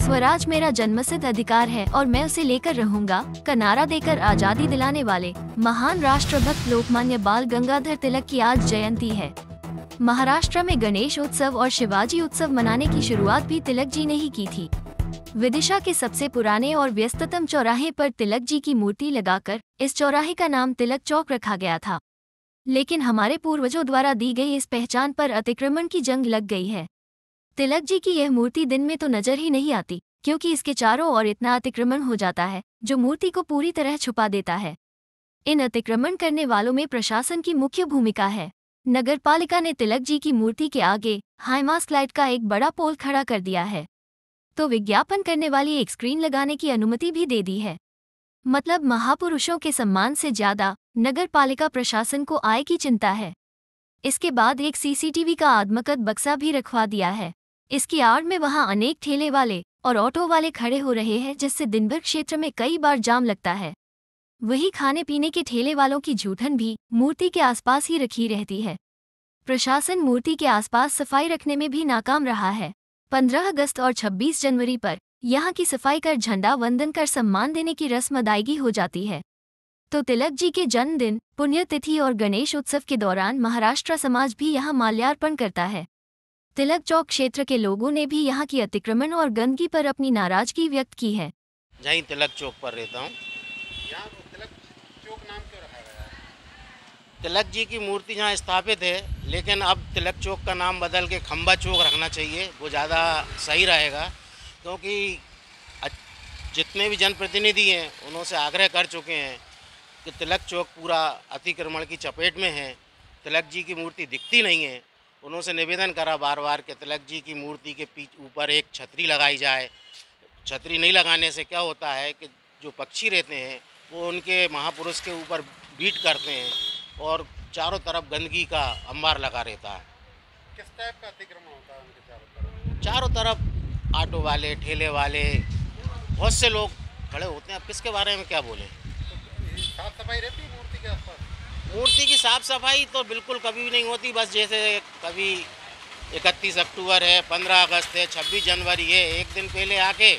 स्वराज मेरा जन्मसिद्ध अधिकार है और मैं उसे लेकर रहूंगा का नारा देकर आजादी दिलाने वाले महान राष्ट्रभक्त लोकमान्य बाल गंगाधर तिलक की आज जयंती है। महाराष्ट्र में गणेश उत्सव और शिवाजी उत्सव मनाने की शुरुआत भी तिलक जी ने ही की थी। विदिशा के सबसे पुराने और व्यस्ततम चौराहे पर तिलक जी की मूर्ति लगाकर इस चौराहे का नाम तिलक चौक रखा गया था। लेकिन हमारे पूर्वजों द्वारा दी गई इस पहचान पर अतिक्रमण की जंग लग गई है। तिलक जी की यह मूर्ति दिन में तो नजर ही नहीं आती, क्योंकि इसके चारों ओर इतना अतिक्रमण हो जाता है जो मूर्ति को पूरी तरह छुपा देता है। इन अतिक्रमण करने वालों में प्रशासन की मुख्य भूमिका है। नगर पालिका ने तिलक जी की मूर्ति के आगे हाईमास्ट लाइट का एक बड़ा पोल खड़ा कर दिया है, तो विज्ञापन करने वाली एक स्क्रीन लगाने की अनुमति भी दे दी है। मतलब महापुरुषों के सम्मान से ज्यादा नगर पालिका प्रशासन को आय की चिंता है। इसके बाद एक सीसीटीवी का आत्मकद बक्सा भी रखवा दिया है। इसकी आड़ में वहां अनेक ठेले वाले और ऑटो वाले खड़े हो रहे हैं, जिससे दिनभर क्षेत्र में कई बार जाम लगता है। वही खाने पीने के ठेले वालों की जूठन भी मूर्ति के आसपास ही रखी रहती है। प्रशासन मूर्ति के आसपास सफाई रखने में भी नाकाम रहा है। 15 अगस्त और 26 जनवरी पर यहाँ की सफाई कर झंडा वंदन कर सम्मान देने की रस्म अदायगी हो जाती है। तो तिलक जी के जन्मदिन, पुण्यतिथि और गणेश उत्सव के दौरान महाराष्ट्र समाज भी यहाँ माल्यार्पण करता है। तिलक चौक क्षेत्र के लोगों ने भी यहाँ की अतिक्रमण और गंदगी पर अपनी नाराजगी व्यक्त की है। जहीं तिलक चौक पर रहता हूँ। यहाँ तिलक चौक नाम क्यों रखा गया है? तिलक जी की मूर्ति यहाँ स्थापित है, लेकिन अब तिलक चौक का नाम बदल के खंबा चौक रखना चाहिए, वो ज़्यादा सही रहेगा। क्योंकि जितने भी जनप्रतिनिधि हैं उनसे आग्रह कर चुके हैं कि तिलक चौक पूरा अतिक्रमण की चपेट में है, तिलक जी की मूर्ति दिखती नहीं है। उनसे निवेदन करा बार बार कि तिलक जी की मूर्ति के ऊपर एक छतरी लगाई जाए। छतरी नहीं लगाने से क्या होता है कि जो पक्षी रहते हैं वो उनके महापुरुष के ऊपर बीट करते हैं और चारों तरफ गंदगी का अंबार लगा रहता है। किस टाइप का अतिक्रमण होता है उनके चारों तरफ? चारों तरफ ऑटो वाले, ठेले वाले, बहुत से लोग खड़े होते हैं। अब किसके बारे में क्या बोलें? तो साफ सफाई रहती है मूर्ति के आसपास? मूर्ति की साफ़ सफाई तो बिल्कुल कभी भी नहीं होती। बस जैसे कभी 31 अक्टूबर है, 15 अगस्त है, 26 जनवरी है, एक दिन पहले आके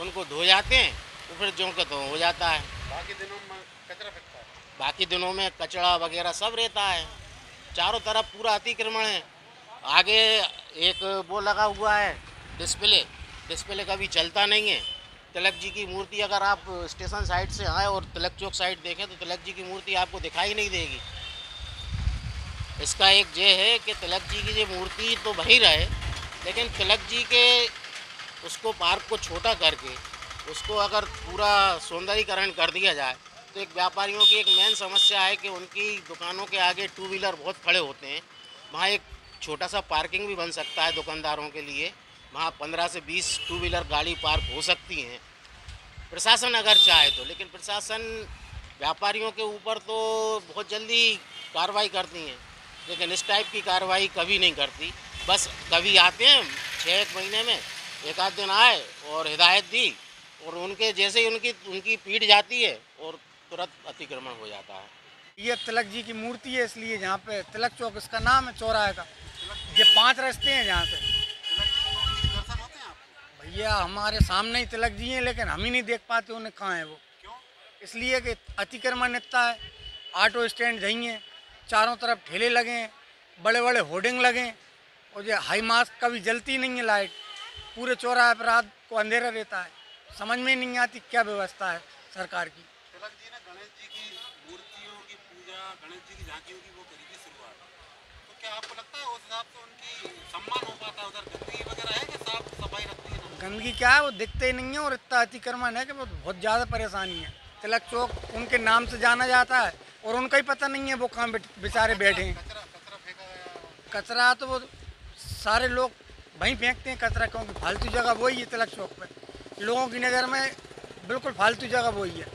उनको धो जाते हैं तो फिर जो का तो हो जाता है। बाकी दिनों में कचरा फेंकता है? बाकी दिनों में कचरा वगैरह सब रहता है। चारों तरफ पूरा अतिक्रमण है। आगे एक वो लगा हुआ है डिस्प्ले कभी चलता नहीं है। तिलक जी की मूर्ति अगर आप स्टेशन साइड से आए और तिलक चौक साइड देखें तो तिलक जी की मूर्ति आपको दिखाई नहीं देगी। इसका एक ये है कि तिलक जी की ये मूर्ति तो वहीं रहे, लेकिन तिलक जी के उसको पार्क को छोटा करके उसको अगर पूरा सौंदर्यीकरण कर दिया जाए तो एक व्यापारियों की एक मेन समस्या है कि उनकी दुकानों के आगे टू व्हीलर बहुत खड़े होते हैं। वहाँ एक छोटा सा पार्किंग भी बन सकता है दुकानदारों के लिए। वहाँ 15 से 20 टू व्हीलर गाड़ी पार्क हो सकती हैं प्रशासन अगर चाहे तो। लेकिन प्रशासन व्यापारियों के ऊपर तो बहुत जल्दी कार्रवाई करती हैं, लेकिन इस टाइप की कार्रवाई कभी नहीं करती। बस कभी आते हैं 6 महीने में एक आध दिन आए और हिदायत दी और उनके जैसे ही उनकी पीठ जाती है और तुरंत अतिक्रमण हो जाता है। ये तिलक जी की मूर्ति है, इसलिए यहाँ पे तिलक चौक इसका नाम है चौराहे का। ये 5 रास्ते हैं यहाँ से। दर्शन होते हैं आपको? भैया हमारे सामने ही तिलक जी हैं, लेकिन हम ही नहीं देख पाते उन्हें कहाँ है वो। क्यों? इसलिए कि अतिक्रमण इतना है। ऑटो स्टैंड यहीं है, चारों तरफ ठेले लगे हैं, बड़े बड़े होर्डिंग लगे हैं और ये हाई मास्ट कभी जलती नहीं है लाइट। पूरे चौराहे पर रात को अंधेरा रहता है। समझ में नहीं आती क्या व्यवस्था है सरकार की। तिलक जी ने गणेश जी की मूर्तियों की पूजा, गणेश जी की झांकियों की वो करी थी शुरुआत। तो क्या आपको लगता है उस हिसाब से उनकी सम्मान हो पाता है? उधर गंदगी वगैरह है कि साफ सफाई रखती है? गंदगी क्या है, वो दिखते ही नहीं है और इतना अतिक्रमण है कि बहुत ज़्यादा परेशानी है। तिलक चौक उनके नाम से जाना जाता है और उनका ही पता नहीं है वो कहाँ बेचारे बैठे हैं। कचरा फेंका गया? कचरा तो वो सारे लोग वहीं फेंकते हैं कचरा, क्योंकि फालतू जगह वही है तिलक चौक पे। लोगों की नज़र में बिल्कुल फालतू जगह वही है।